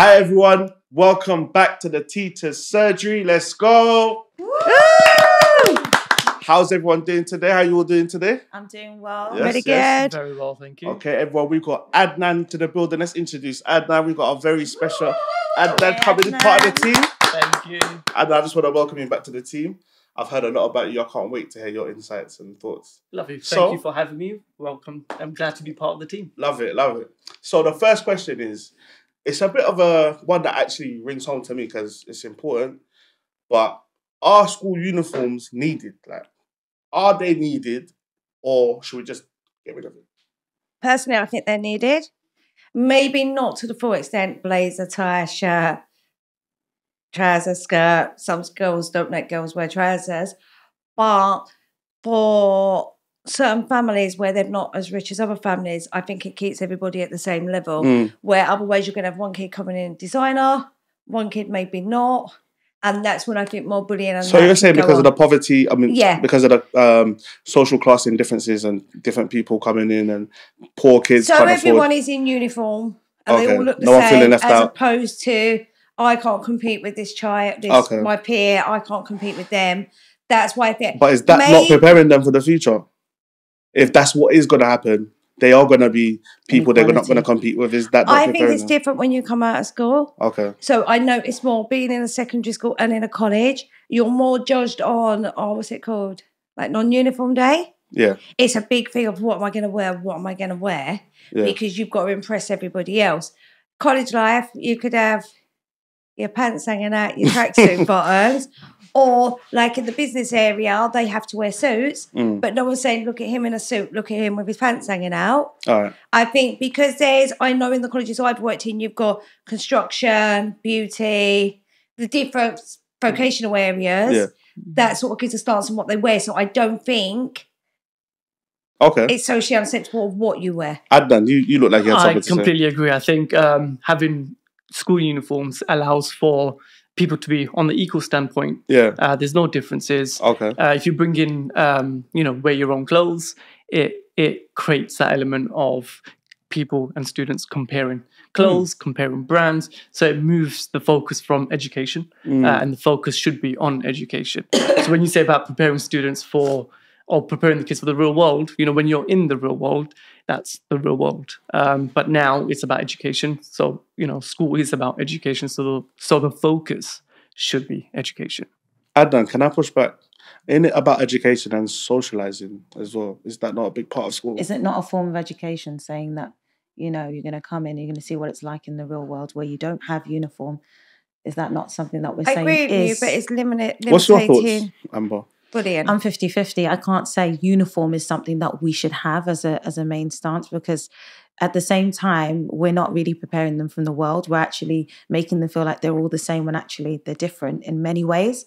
Hi everyone, welcome back to the Teacher's Surgery. Let's go. Woo! How's everyone doing today? How you all doing today? I'm doing well. Yes, Really yes. good. Very well, thank you. Okay, everyone, we've got Adnan to the building. Let's introduce Adnan. We've got a very special Adnan coming in part of the team. Thank you. Adnan, I just want to welcome you back to the team. I've heard a lot about you. I can't wait to hear your insights and thoughts. Lovely. Thank you for having me. Welcome. I'm glad to be part of the team. Love it, love it. So the first question is, it's a bit of a one that actually rings home to me because it's important. But are school uniforms needed? Like, are they needed, or should we just get rid of it? Personally, I think they're needed. Maybe not to the full extent, blazer, tie, shirt, trouser, skirt. Some girls don't let girls wear trousers. But for certain families where they're not as rich as other families, I think it keeps everybody at the same level. Where otherwise you're going to have one kid coming in designer, one kid maybe not. And that's when I think more bullying. And so you're saying because of the poverty, because of the social classing differences and different people coming in and poor kids. So everyone is in uniform and they all look the same, as opposed to I can't compete with this child, my peer. I can't compete with them. That's why I think. But is that not preparing them for the future? If that's what is going to happen, they are going to be people they're not going to compete with. Is that not I think it's different when you come out of school. Okay. So I notice more being in a secondary school and in a college, you're more judged on, what's it called? Like non-uniform day? Yeah. It's a big thing of what am I going to wear? What am I going to wear? Yeah. Because you've got to impress everybody else. College life, you could have your pants hanging out, your tracksuit bottoms. Or like in the business area, they have to wear suits, but no one's saying, look at him in a suit, look at him with his pants hanging out. All right. I think because I know in the colleges I've worked in, you've got construction, beauty, the different vocational areas. Yeah. That sort of gives a stance on what they wear. So I don't think it's socially unacceptable of what you wear. Adnan, you look like you had something to say. I completely agree. I think having school uniforms allows for people to be on the equal standpoint. Yeah. There's no differences. Okay. If you bring in, wear your own clothes, it creates that element of people and students comparing clothes, comparing brands. So it moves the focus from education, and the focus should be on education. So when you say about preparing students or preparing the kids for the real world, when you're in the real world, that's the real world. But now it's about education. So, school is about education. So the focus should be education. Adnan, can I push back? Isn't it about education and socializing as well? Is that not a big part of school? Is it not a form of education saying that, you're going to come in, you're going to see what it's like in the real world where you don't have uniform? Is that not something that we're saying? I agree with you, but it's limited. What's your thoughts, Amber? Brilliant. I'm 50-50. I can't say uniform is something that we should have as a main stance, because at the same time, we're not really preparing them from the world. We're actually making them feel like they're all the same when actually they're different in many ways.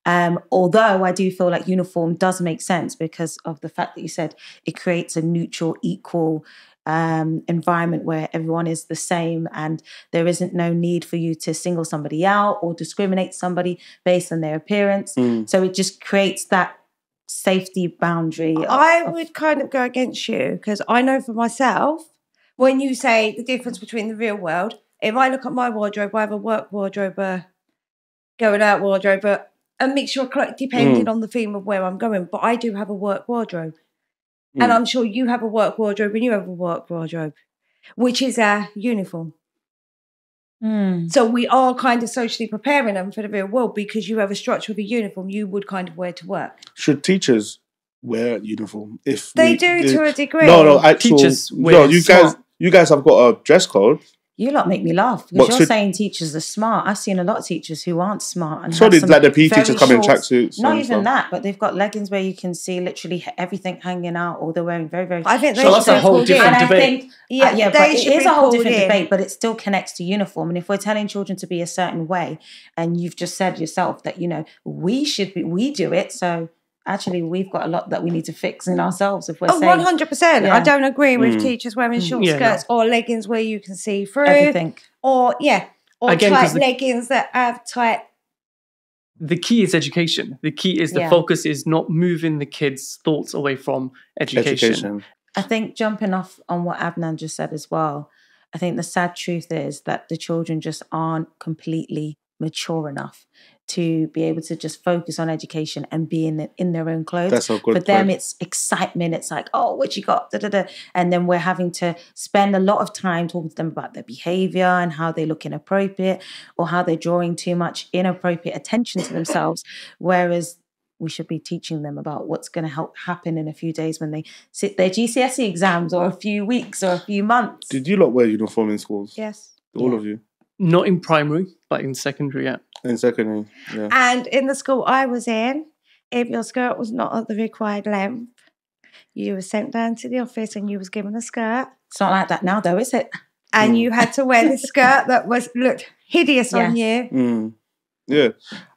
Although I do feel like uniform does make sense because of the fact that you said it creates a neutral, equal environment where everyone is the same and there isn't no need for you to single somebody out or discriminate somebody based on their appearance. So it just creates that safety boundary. I would kind of go against you because I know for myself, when you say the difference between the real world, if I look at my wardrobe, I have a work wardrobe, going out wardrobe, a mixture of clothes depending on the theme of where I'm going. But I do have a work wardrobe. And I'm sure you have a work wardrobe and you have a work wardrobe, which is a uniform. So we are kind of socially preparing them for the real world because you have a structure of a uniform you would kind of wear to work. Should teachers wear a uniform? If they do to a degree. No, teachers you guys have got a dress code. You lot make me laugh because you're saying teachers are smart. I've seen a lot of teachers who aren't smart. And so did like the PE teachers come in tracksuits. Not even that, but they've got leggings where you can see literally everything hanging out, or they're wearing very, very. I think that's a whole different debate. But it is a whole different debate, but it still connects to uniform. And if we're telling children to be a certain way, and you've just said yourself that we do it, so. Actually, we've got a lot that we need to fix in ourselves if we're saying... 100%. Yeah. I don't agree with teachers wearing short skirts or leggings where you can see through. Everything. Or tight leggings that have tight... The key is education. The key is the focus is not moving the kids' thoughts away from education. I think jumping off on what Adnan just said as well, I think the sad truth is that the children just aren't completely mature enough to be able to just focus on education and be in their own clothes. That's a good For them, point. it's excitement. It's like, oh, what you got? Da, da, da. And then we're having to spend a lot of time talking to them about their behavior and how they look inappropriate or how they're drawing too much inappropriate attention to themselves. Whereas we should be teaching them about what's going to help happen in a few days when they sit their GCSE exams, or a few weeks or a few months. Did you lot wear uniform in schools? Yes. All Yeah. of you? Not in primary, but in secondary, yeah. In secondary, yeah. And in the school I was in, if your skirt was not at the required length, you were sent down to the office and you was given a skirt. It's not like that now, though, is it? And you had to wear the skirt that looked hideous on you. Yeah.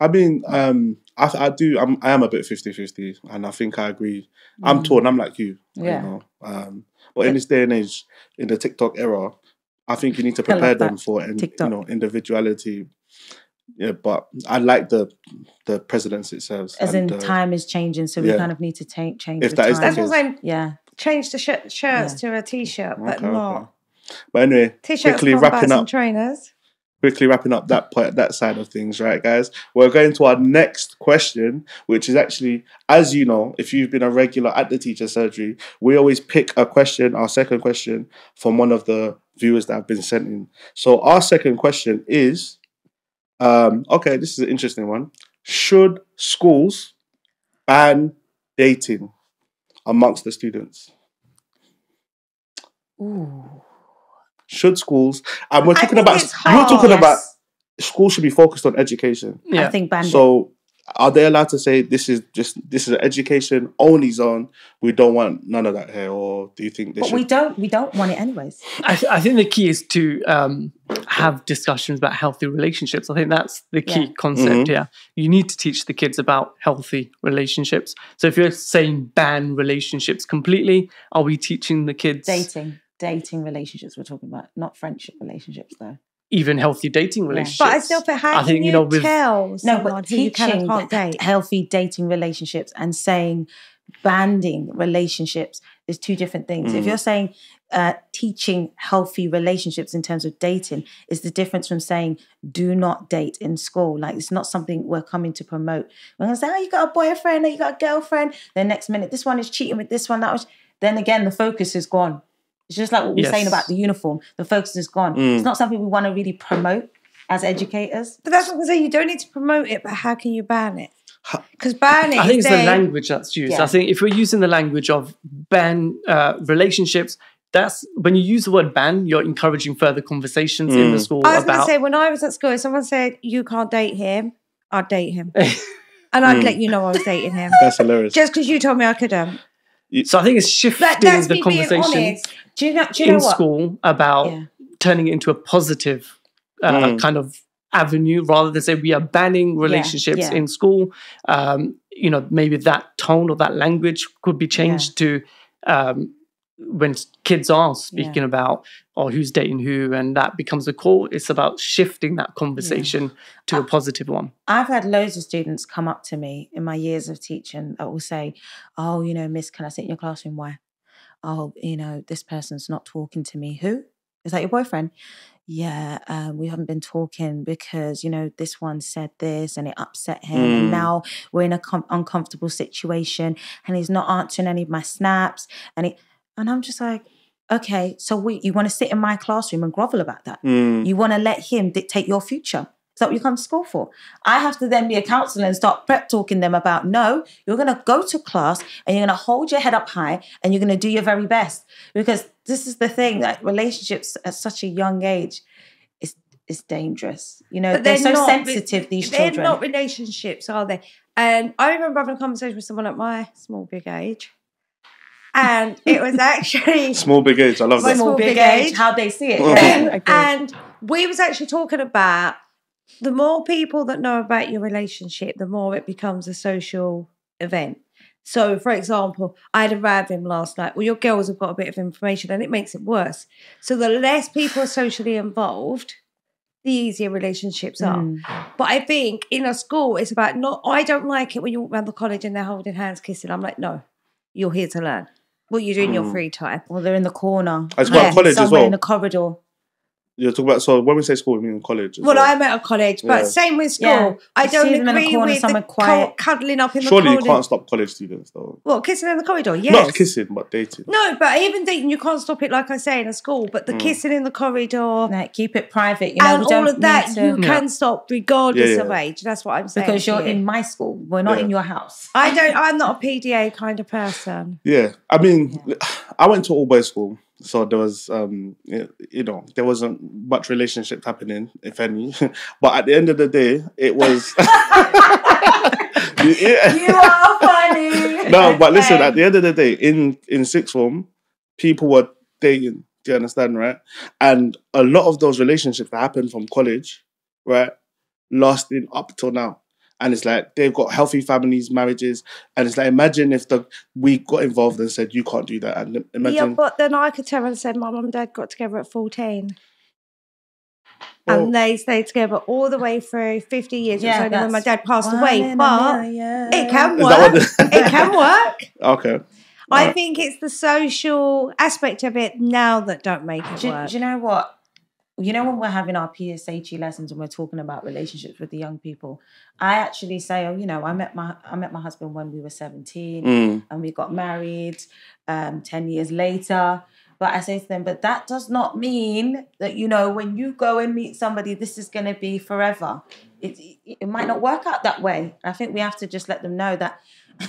I mean, I am a bit 50-50, and I think I agree. I'm torn. I'm like you. Yeah. You know? But in this day and age, in the TikTok era, I think you need to I love prepare them that. for TikTok. individuality. Yeah, but I like the precedence it serves. As and, in time is changing, so we yeah. kind of need to change If the that is the time. That's what I'm Yeah. change the shirts to a t-shirt, but Okay, not okay. But anyway, t-shirts, quickly combats and trainers. wrapping up that point, that side of things, right, guys? We're going to our next question, which is actually, as you know, if you've been a regular at the Teacher Surgery, we always pick a question, our second question, from one of the viewers that have been sent in. So our second question is, okay, this is an interesting one. Should schools ban dating amongst the students? Ooh. Should schools, and we're I talking think about, it's you're hard. talking Yes. about schools should be focused on education. Yeah. I think bandit. So, are they allowed to say this is an education only zone? We don't want none of that here, or do you think they But should? we don't want it anyways. I think the key is to have discussions about healthy relationships. I think that's the key Yeah. concept here. You need to teach the kids about healthy relationships. So if you're saying ban relationships completely, are we teaching the kids Dating relationships we're talking about, not friendship relationships though. even healthy dating relationships? But I still think, how I can think, you with tell No, someone but who you can and teaching can't date? healthy dating relationships and saying banding relationships is two different things. If you're saying teaching healthy relationships in terms of dating is the difference from saying do not date in school. Like, it's not something we're coming to promote. We're going to say, oh, you got a boyfriend or you got a girlfriend. Then next minute, this one is cheating with this one. Then again, the focus is gone. It's just like what we're saying Yes. about the uniform. The focus is gone. It's not something we want to really promote as educators. But that's what I'm saying. You don't need to promote it, but how can you ban it? Because banning I think is it's the then- language that's used. Yeah. I think if we're using the language of ban relationships, that's when you use the word ban, you're encouraging further conversations in the school I was going to about. say, when I was at school, if someone said, you can't date him, I'd date him. And I'd let you know I was dating him. That's hilarious. Just because you told me I couldn't. So I think it's shifting That's the me being conversation honest. Do you know in what? school about Yeah. turning it into a positive kind of avenue rather than say we are banning relationships yeah. in school. Maybe that tone or that language could be changed to when kids are speaking about who's dating who, and that becomes a call. It's about shifting that conversation to a positive one. I've had loads of students come up to me in my years of teaching that will say, oh, miss, can I sit in your classroom? Why? Oh, this person's not talking to me. Who? Is that your boyfriend? Yeah, we haven't been talking because, this one said this and it upset him. And now we're in an uncomfortable situation and he's not answering any of my snaps. And I'm just like, okay, so you want to sit in my classroom and grovel about that? You want to let him dictate your future? Is that what you come to school for? I have to then be a counsellor and start prep talking them about, no, you're going to go to class and you're going to hold your head up high and you're going to do your very best. Because this is the thing, that relationships at such a young age is dangerous. But they're so not- sensitive, these they're children. not relationships, are they? And I remember having a conversation with someone at my small, big age. And it was actually... Small big age, I love that. Small, big big age, age. how they see it. Yeah. And we was actually talking about the more people that know about your relationship, the more it becomes a social event. So, for example, I had a row with him last night. Well, your girls have got a bit of information and it makes it worse. So the less people are socially involved, the easier relationships are. But I think in a school, it's about I don't like it when you walk around the college and they're holding hands, kissing. I'm like, no, you're here to learn. What you do in your free time. Or they're in the corner. It's got college as somewhere well. in the corridor. You're talking about, so when we say school, we mean college. Well, I'm at a college, but Yeah. same with school. Yeah. I You don't see them in a agree corner, with somewhere the quiet. cuddling up in Surely the you corridor. can't stop college students, though. What, kissing in the corridor? Yes. Not kissing, but dating. No, but even dating, you can't stop it, like I say, in a school. But the Mm. kissing in the corridor Like, keep it private. You know, and we don't all of that, need to, you can stop regardless Yeah, of yeah. age. That's what I'm saying. because you're to you. in my school. We're not Yeah. in your house. I'm not a PDA kind of person. Yeah, I mean, I went to all boys school, so there was, there wasn't much relationship happening, if any. But at the end of the day, it was. Yeah. You are funny. No, but listen, at the end of the day, in sixth form, people were dating. Do you understand, right? And a lot of those relationships that happened from college, right, lasting up till now. And it's like they've got healthy families, marriages, and it's like imagine if we got involved and said you can't do that, and imagine. Yeah, but then I could tell and said my mum and dad got together at 14. Well- And they stayed together all the way through 50 years. Yeah, it was only when my that's dad passed one away. in a But million. it can Is that work. what It can work. Okay. I Right. think it's the social aspect of it now that don't make it Do work. you know what? You know, when we're having our PSHE lessons and we're talking about relationships with the young people, I actually say, I met my husband when we were 17 Mm. and we got married 10 years later. But I say to them, but that does not mean that, when you go and meet somebody, this is going to be forever. It might not work out that way. I think we have to just let them know that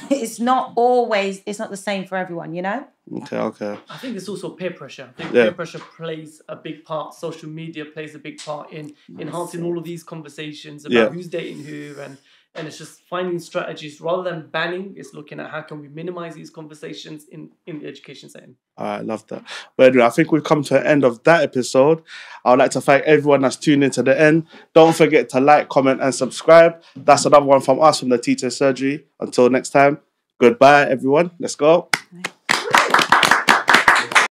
it's not the same for everyone, Okay. I think it's also peer pressure. I think Yeah. peer pressure plays a big part. Social media plays a big part in enhancing all of these conversations about Yeah. who's dating who, and it's just finding strategies rather than banning. It's looking at how can we minimize these conversations in the education setting. I love that. But anyway, I think we've come to the end of that episode. I would like to thank everyone that's tuned in to the end. Don't forget to like, comment, and subscribe. That's another one from us from the Teacher Surgery. Until next time, goodbye, everyone. Let's go.